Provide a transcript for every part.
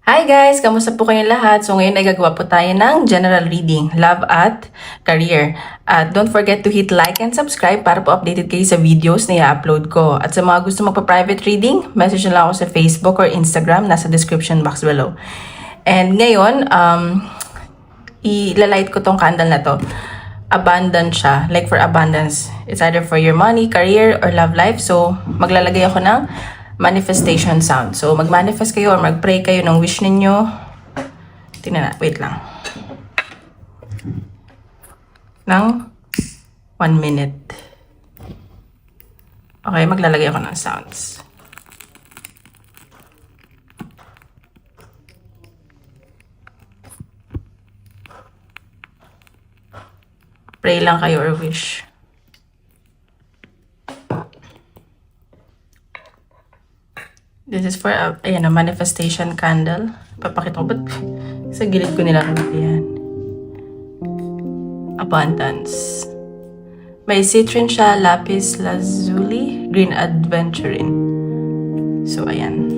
Hi guys! Kamusta po kayong lahat? So ngayon ay gagawa po tayo ng general reading, love at career. At don't forget to hit like and subscribe para po updated kayo sa videos na i-upload ko. At sa mga gusto magpa-private reading, message na lang ako sa Facebook or Instagram, nasa description box below. And ngayon, ilalight ko tong candle na to. Abundant siya, like for abundance. It's either for your money, career, or love life. So maglalagay ako ng manifestation sound. So, mag-manifest kayo or mag-pray kayo ng wish ninyo. Tingnan na. Wait lang. Ng 1 minute. Okay, maglalagay ako ng sounds. Pray lang kayo or wish. This is for a manifestation candle. Papakita ko, ba't sa gilid ko nilalagay yan? Abundance. May citron siya, lapis lazuli, green aventurine. So, ayan.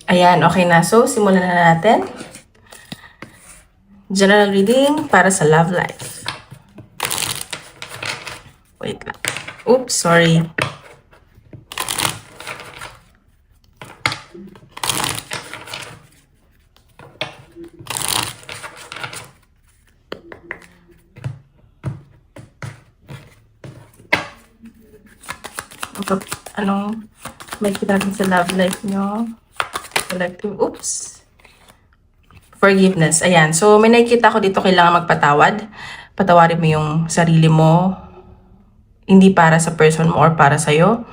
Ayan, okay na. So, simulan na natin. General reading para sa love life. Wait lang. Oops, sorry. Anong may kita sa love life nyo? Collective, oops. Forgiveness. Ayan. So, may nakikita ko dito, kailangan magpatawad. Patawarin mo yung sarili mo. Hindi para sa person mo or para sa'yo.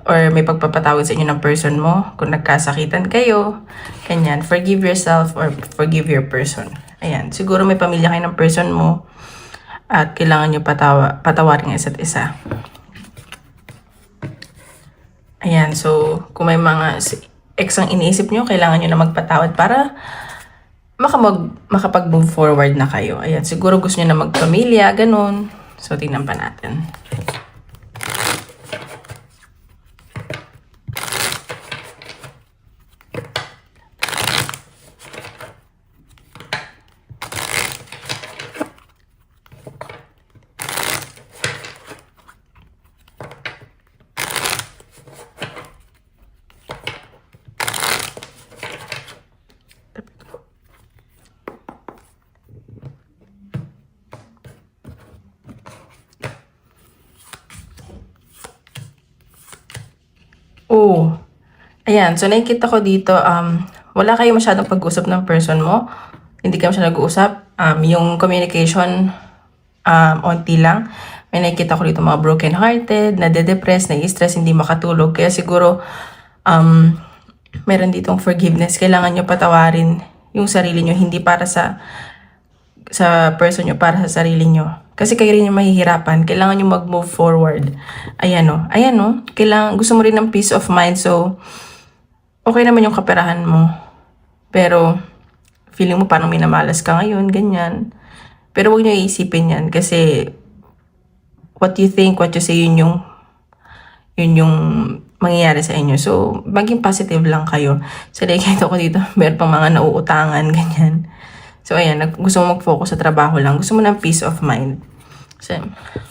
Or may pagpapatawad sa inyo ng person mo. Kung nagkasakitan kayo. Ganyan. Forgive yourself or forgive your person. Ayan. Siguro may pamilya kayo ng person mo. At kailangan nyo patawarin ang isa't isa. Ayan. So, kung may mga ex ang iniisip nyo, kailangan nyo na magpatawad para makapag-move forward na kayo. Ayan, siguro gusto nyo na magpamilya, ganun. So, tingnan pa natin. Oh, ayan. So, nakikita ko dito, wala kayo masyadong pag-usap ng person mo. Hindi kayo masyadong nag-uusap. Yung communication, onti lang. May nakikita ko dito mga broken-hearted, nade-depress, nai-stress, hindi makatulog. Kaya siguro, meron ditong forgiveness. Kailangan nyo patawarin yung sarili nyo. Hindi para sa person nyo, para sa sarili nyo. Kasi kayo rin yung mahihirapan. Kailangan nyo mag-move forward. Ayan o. Ayan o. Gusto mo rin ng peace of mind. So, okay naman yung kaperahan mo. Pero, feeling mo parang minamalas ka ngayon. Ganyan. Pero huwag nyo iisipin yan. Kasi, what you think, what you say, yun yung mangyayari sa inyo. So, maging positive lang kayo. So, nakikita ko dito, meron pang mga nauutangan. Ganyan. So, ayan, gusto mo mag-focus sa trabaho lang. Gusto mo ng peace of mind. So,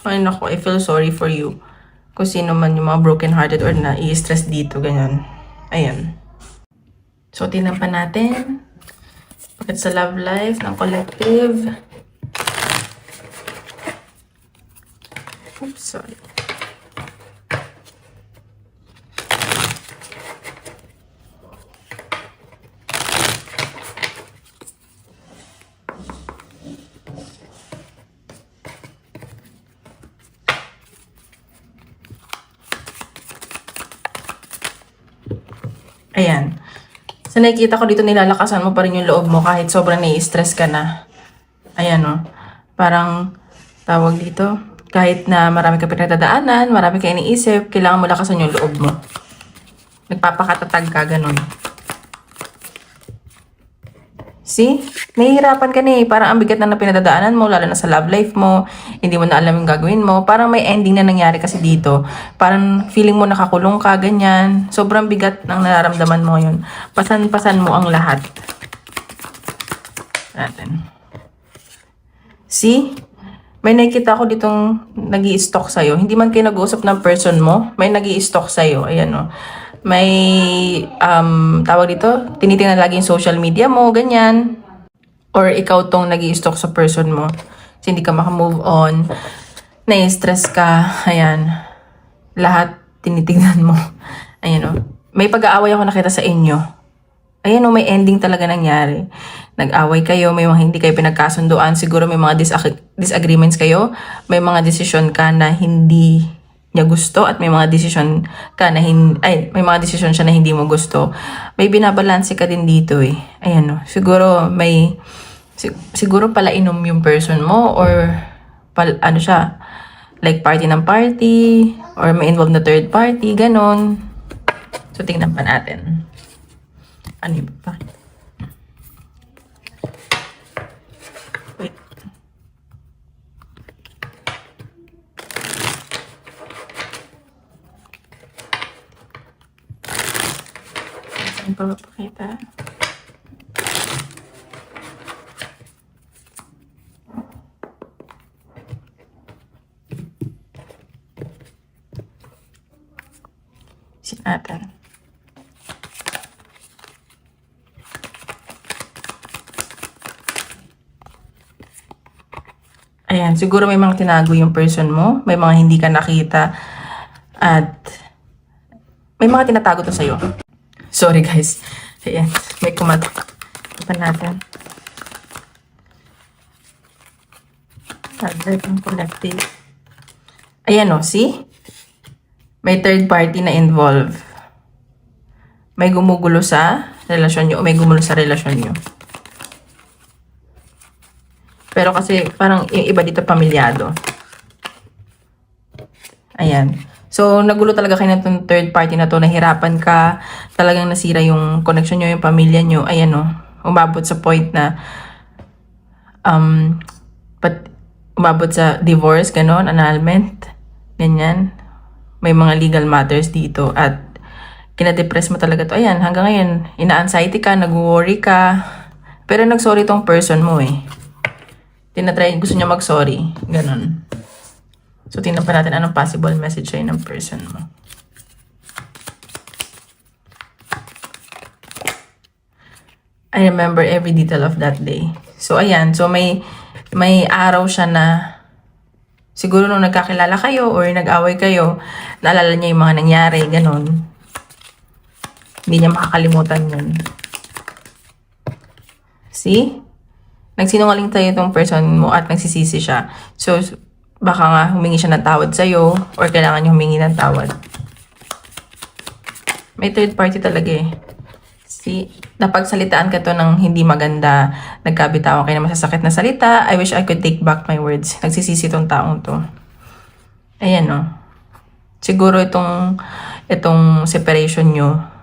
ay naku, I feel sorry for you. Kung sino man yung mga broken-hearted or na-i-stress dito, ganyan. Ayan. So, tingnan pa natin. Bakit sa love life ng collective. Oops, sorry. Ayan. So, nakikita ko dito nilalakasan mo pa rin yung loob mo kahit sobrang nai-stress ka na. Ayan, no? Parang, tawag dito, kahit na marami ka pinagdadaanan, marami ka iniisip, kailangan mo lakasan yung loob mo. Nagpapakatatag ka, ganun. See? Nahihirapan ka na eh. Parang ang bigat na pinadadaanan mo, lalo na sa love life mo. Hindi mo na alam yung gagawin mo. Parang may ending na nangyari kasi dito. Parang feeling mo nakakulong ka, ganyan. Sobrang bigat ng nararamdaman mo yun. Pasan-pasan mo ang lahat. Natin. See? May nakikita ko ditong nag-i-stalk sa'yo. Hindi man kayo nag-uusap ng person mo, may nag-i-stalk sa'yo. Ayan o. May, tawag dito, tinitingnan lagi yung social media mo, ganyan. Or ikaw tong nag-i-stalk sa person mo. Kasi hindi ka makamove on. Na-stress ka. Ayan. Lahat tinitingnan mo. Ayan o. May pag-aaway ako nakita sa inyo. Ayan o, may ending talaga nangyari. Nag-away kayo, may mga hindi kayo pinagkasunduan. Siguro may mga disagreements kayo. May mga desisyon ka na hindi niya gusto at may mga desisyon ka na may mga desisyon siya na hindi mo gusto. May binabalanse ka din dito eh. Ayan o. Siguro may siguro pala inom yung person mo or ano siya, like party ng party or may involved na third party, ganon. So tingnan pa natin. Ano yun pa? Wait. Saan pa mapakita? Sin natin. Ayan, siguro may mga tinago yung person mo, may mga hindi ka nakita, at may mga tinatago to sa'yo. Sorry guys. Ayan, may kumatok. Pa natin. Alert and collective. Ayan o, see? May third party na involved. May gumugulo sa relasyon nyo o may gumulo sa relasyon nyo. Pero kasi parang yung iba dito pamilyado. Ayan. So, nagulo talaga kayo na itong third party na to. Nahirapan ka. Talagang nasira yung connection nyo, yung pamilya nyo. Ayan o. Umabot sa point na umabot sa divorce, ganon, annulment. Ganyan. May mga legal matters dito. At kinadepress mo talaga to. Ayan, hanggang ngayon, ina-anxiety ka, nag-worry ka. Pero nag-sorry tong person mo eh. Tinatry, gusto niya mag-sorry. Ganon. So, tingnan pa natin anong possible message sa'yo ng person mo. I remember every detail of that day. So, ayan. So, may araw siya na siguro nung nagkakilala kayo or nag-away kayo, naalala niya yung mga nangyari. Ganon. Hindi niya makakalimutan yun. See? Nagsinungaling tayo itong person mo at nagsisisi siya. So, baka nga humingi siya ng tawad sa'yo or kailangan niya humingi ng tawad. May third party talaga eh. See, napagsalitaan ka to ng hindi maganda, nagkabitawan kayo ng masasakit na salita, I wish I could take back my words. Nagsisisi tong taong to. Ayan no. Siguro itong separation nyo,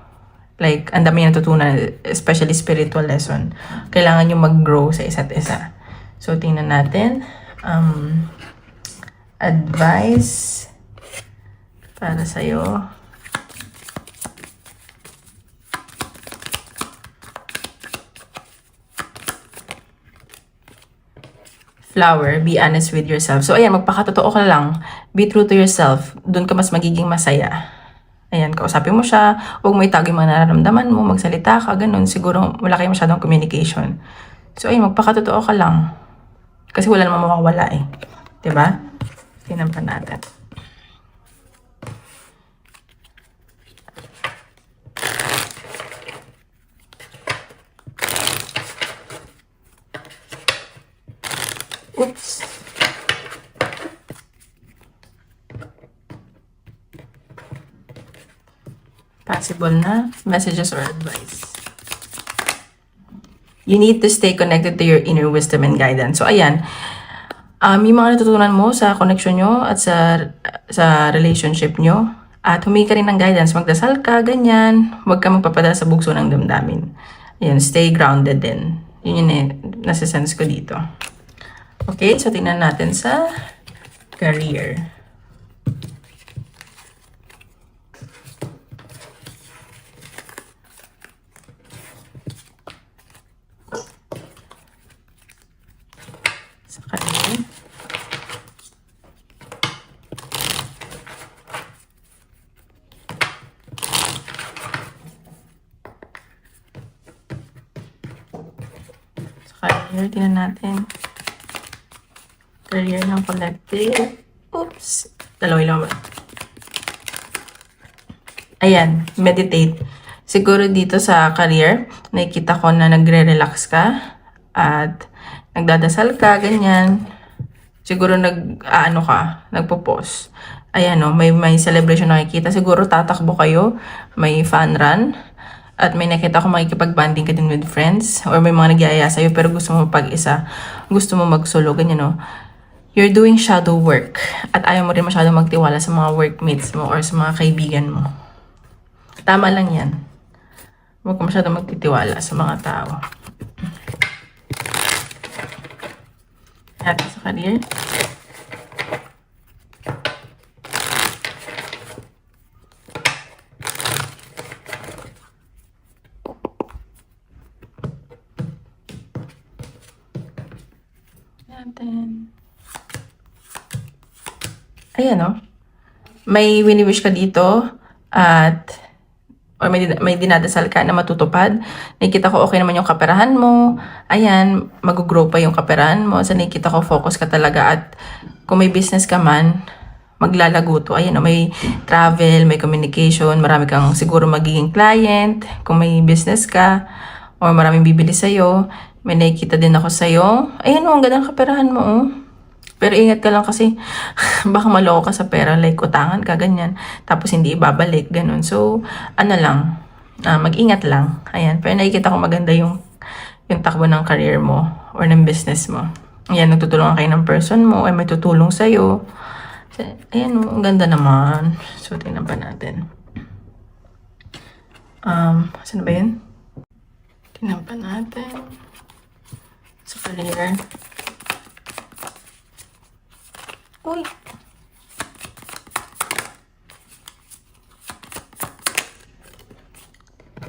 like, ang dami niya natutunan, especially spiritual lesson. Kailangan nyo mag-grow sa isa't isa. So, tingnan natin. Advice para sa'yo. Flower, be honest with yourself. So, ayan, magpakatotoo ka lang. Be true to yourself. Doon ka mas magiging masaya. Ayan, kausapin mo siya. Huwag mo itago yung mga nararamdaman mo. Magsalita ka, ganun. Siguro wala kayo masyadong communication. So, ayun, magpakatotoo ka lang. Kasi wala namang mawawala eh. Diba? Tingnan pa natin. Oops. possible na messages or advice. You need to stay connected to your inner wisdom and guidance. So, ayan. Yung mga natutunan mo sa connection nyo at sa relationship nyo. At humingi ka rin ng guidance. Magdasal ka, ganyan. Huwag ka magpapadala sa bugso ng damdamin. Ayan, stay grounded din. Yun yung nasa-sense ko dito. Okay, so tingnan natin sa career. Sa career. Career, tingnan natin. Career ng collective. Oops. Dalawa. Ayan, meditate. Siguro dito sa career, nakikita ko na nagre-relax ka at nagdadasal ka, ganyan. Siguro nagpo-pause. Ayan o, may celebration nakikita. Siguro tatakbo kayo, may fun run. At may nakita ko makikipag-banding ka din with friends. Or may mga nagyayaya sa'yo pero gusto mo pag-isa. Gusto mo mag-solo, ganyan o. You're doing shadow work. At ayaw mo rin masyadong magtiwala sa mga workmates mo or sa mga kaibigan mo. Tama lang yan. Huwag ka masyadong magtitiwala sa mga tao. At sa career. Ayan o. May wini-wish ka dito at or may dinadasal ka na matutupad. Nakikita ko okay naman yung kaperahan mo. Ayan, mag-grow pa yung kaperahan mo. So nakikita ko focus ka talaga at kung may business ka man, maglalago to. Ayan o, may travel, may communication, marami kang siguro magiging client. Kung may business ka or maraming bibili sa'yo, may nakikita din ako sa'yo. Ayan o, ang ganda ng kaperahan mo o. Pero ingat ka lang kasi baka maloko ka sa pera, like utangan ka, ganyan. Tapos hindi ibabalik, ganun. So, mag-ingat lang. Ayan, pero nakikita ko maganda yung takbo ng career mo or ng business mo. Ayan, nagtutulungan kayo ng person mo ay may tutulong sa'yo. Ayan, ang ganda naman. So, tingnan pa natin. Saan ba yun? Tingnan pa natin. Sa career. Uy.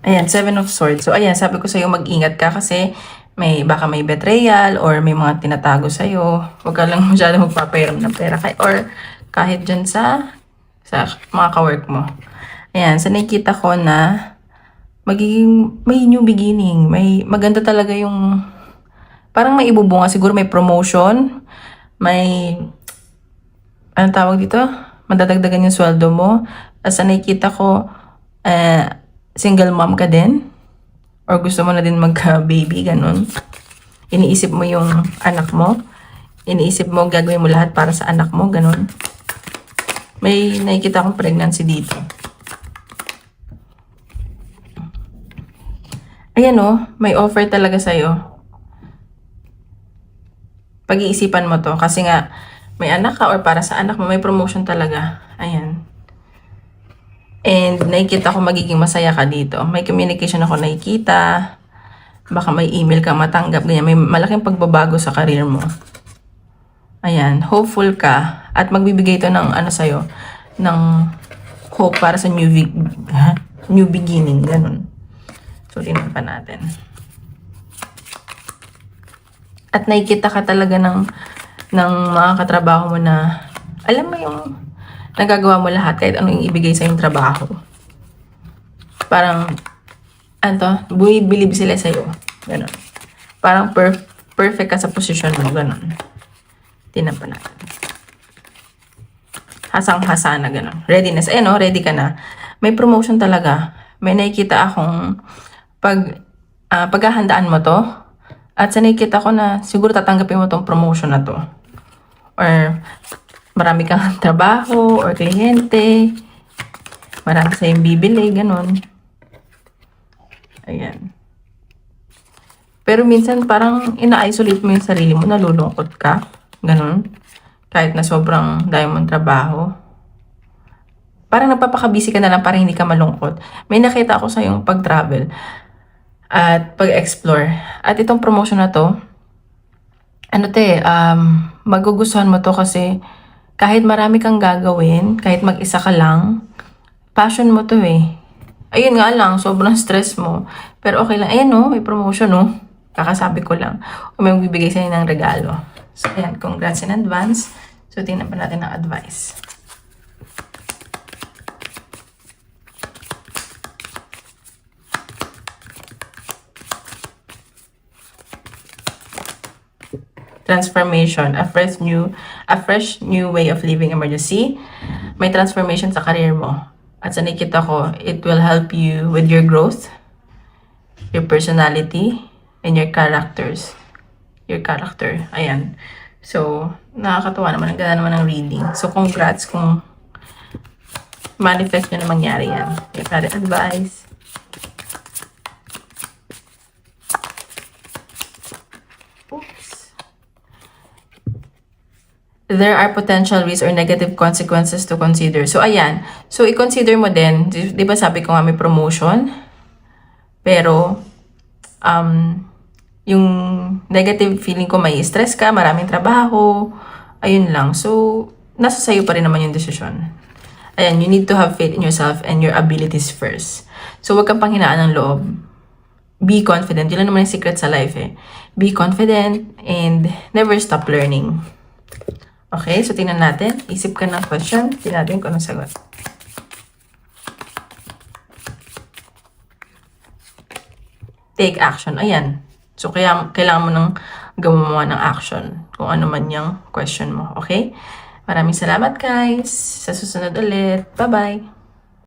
Ayan, 7 of Swords. So, ayan, sabi ko sa'yo, mag-ingat ka kasi baka may betrayal or may mga tinatago sa'yo. Huwag ka lang masyadong magpapairam ng pera. Or kahit dyan sa mga ka-work mo. Ayan, so nakikita ko na may new beginning. Maganda talaga yung, parang may ibubunga. Siguro may promotion. Anong tawag dito? Madadagdagan yung sweldo mo. As nakikita ko, single mom ka din. Or gusto mo na din magka-baby, ganun. Iniisip mo yung anak mo. Iniisip mo, gagawin mo lahat para sa anak mo, ganun. May nakikita akong pregnancy dito. Ayan o, may offer talaga sa'yo. Pag-iisipan mo to. Kasi nga, may anak ka or para sa anak mo, may promotion talaga. Ayan. And nakikita ko magiging masaya ka dito. May communication ako nakikita. Baka may email ka matanggap. Ganyan. May malaking pagbabago sa career mo. Ayan. Hopeful ka. At magbibigay ito ng sa'yo. Ng hope para sa new beginning. Ganun. So, tingnan pa natin. At nakikita ka talaga ng mga katrabaho mo na alam mo yung nagagawa mo lahat kahit anong ibigay sa yung trabaho. Parang bumibilib sila sa'yo. Ganon. Parang perfect ka sa posisyon mo. Ganon. Tingnan pa natin. Hasang-hasa na ganon. Readiness. Ayan o, ready ka na. May promotion talaga. May nakikita akong paghahandaan mo to. At sa nakikita ko na siguro tatanggapin mo tong promotion na to. Or marami kang trabaho or kliyente. Marami sa'yong bibili, ganon. Ayan. Pero minsan parang ina-isolate mo yung sarili mo, nalulungkot ka. Ganon. Kahit na sobrang dami mong trabaho. Parang napapakabisi ka na lang para hindi ka malungkot. May nakita ako sa yung pag-travel at pag-explore. At itong promotion na to, magugustuhan mo to kasi kahit marami kang gagawin, kahit mag-isa ka lang, passion mo to eh. Ayun nga lang, sobrang stress mo. Pero okay lang. Ayan no, may promotion no. Kakasabi ko lang. O may magbibigay sa'yo ng regalo. So ayan, congrats in advance. So tingnan pa natin ang advice. Transformation, a fresh new way of living emergency. May transformation sa career mo. At sa nakita ko, it will help you with your growth, your personality, and your characters. Your character. Ayan. So, nakakatuwa naman. Ang ganda naman ng reading. So, congrats kung manifest nyo na mangyari yan. Your current advice. Oops. There are potential risks or negative consequences to consider. So, ayan. So, i-consider mo din. Di ba sabi ko nga may promotion? Pero, yung negative feeling ko, may stress ka, maraming trabaho, ayun lang. So, nasa sayo pa rin naman yung desisyon. Ayan, you need to have faith in yourself and your abilities first. So, wag kang panghinaan ng loob. Be confident. Yun lang naman yung secret sa life eh. Be confident and never stop learning. Okay, so tingnan natin. Isip ka ng question. Tingnan natin kung anong sagot. Take action. Ayan. So, kailangan mo nang gumawa ng action kung ano man yung question mo. Okay? Maraming salamat guys. Sa susunod ulit. Bye-bye.